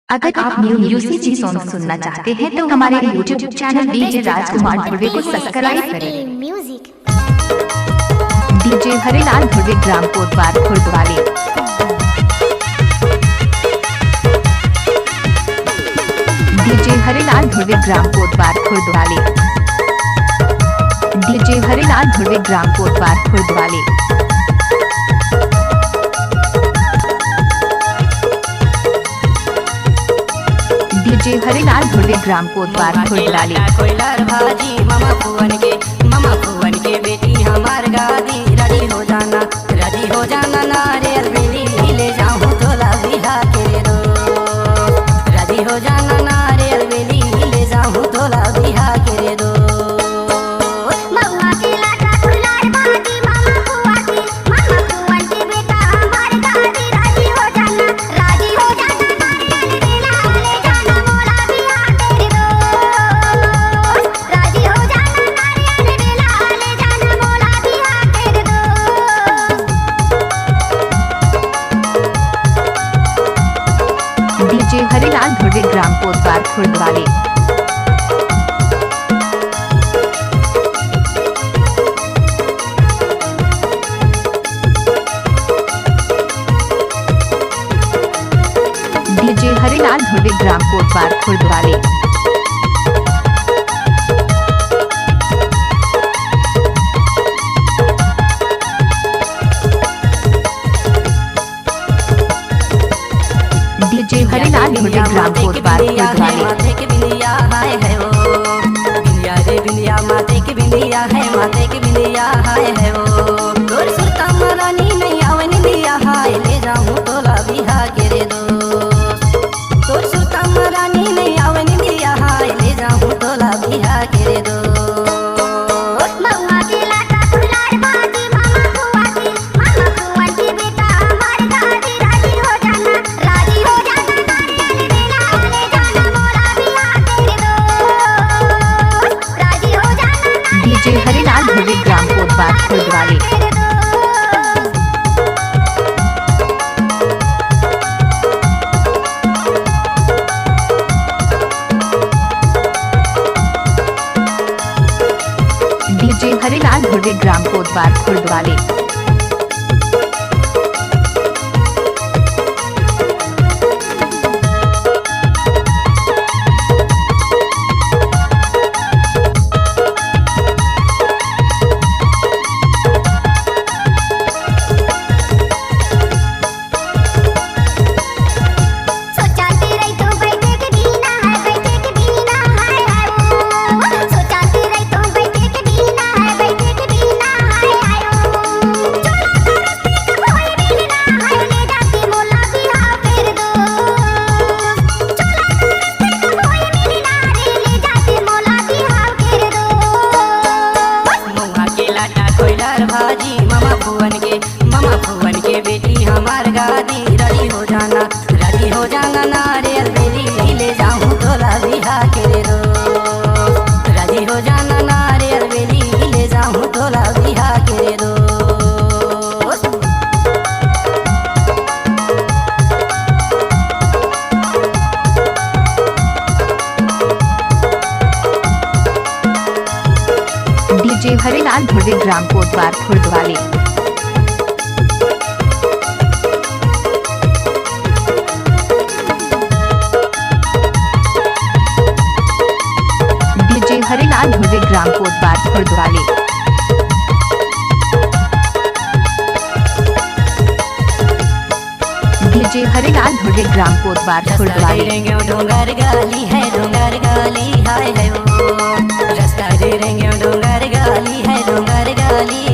अगर आप new UCG song सुनना चाहते हैं तो हमारे यूट्यूब चैनल डीजे राजकुमार धुर्वे को सब्सक्राइब करें। डीजे हरिलाल धुर्वे ग्राम कोतवाल खुर्द वाले। डीजे हरिलाल धुर्वे ग्राम कोतवाल खुर्द वाले। डीजे हरिलाल धुर्वे ग्राम कोतवाल खुर्द वाले। डीजे हरिलाल धुर्वे ग्राम कोतवाल खुर्द वाले। कोयलार भाजी मामा फुवन के बेटी हमार गादी रेडी हो जाना नारियल बेली ले जाऊं तोला बिहा के दो। रेडी हो जाना नारियल बेली ले जाऊं तोला बिहा के दो। डीजे हरिलाल धुर्वे ग्राम कोतवाल खुर्द वाले। डीजे हरिलाल धुर्वे ग्राम कोतवाल खुर्द वाले। डीजे हरिलाल धुर्वे ग्राम कोतवाल खुर्द वाले। माथे के बिंदिया हाय है वो बिंदिया रे बिंदिया माथे के बिंदिया हाय है वो। तोर सुरता मरानी नहीं आवन दिया हाय ले जाऊं तोला बिहा के रे दो। तोर सुरता मरानी नहीं आवन दिया हाय ले जाऊं तोला बिहा के रे दो। डीजे हरिलाल धुर्वे ग्राम कोतवाल खुर्द वाले। डीजे हरिलाल धुर्वे ग्राम कोतवाल खुर्द वाले। कोयलार भाजी मामा फुवन के बेटी हमार गादी रेडी हो जाना नारियल बेली ले जाऊं तोला बिहा के दो। रेडी हो जाना नारियल बेली ले जाऊं तोला बिहा के दो। डीजे हरिलाल धुर्वे ग्राम कोतवाल खुर्द वाले। डीजे हरिलाल धुर्वे ग्राम कोतवाल खुर्द वाले। डीजे हरिलाल धुर्वे ग्राम कोतवाल खुर्द वाले। डोंगर गाली हाय है वो। रास्ता दे रेंगे डोंगर गाली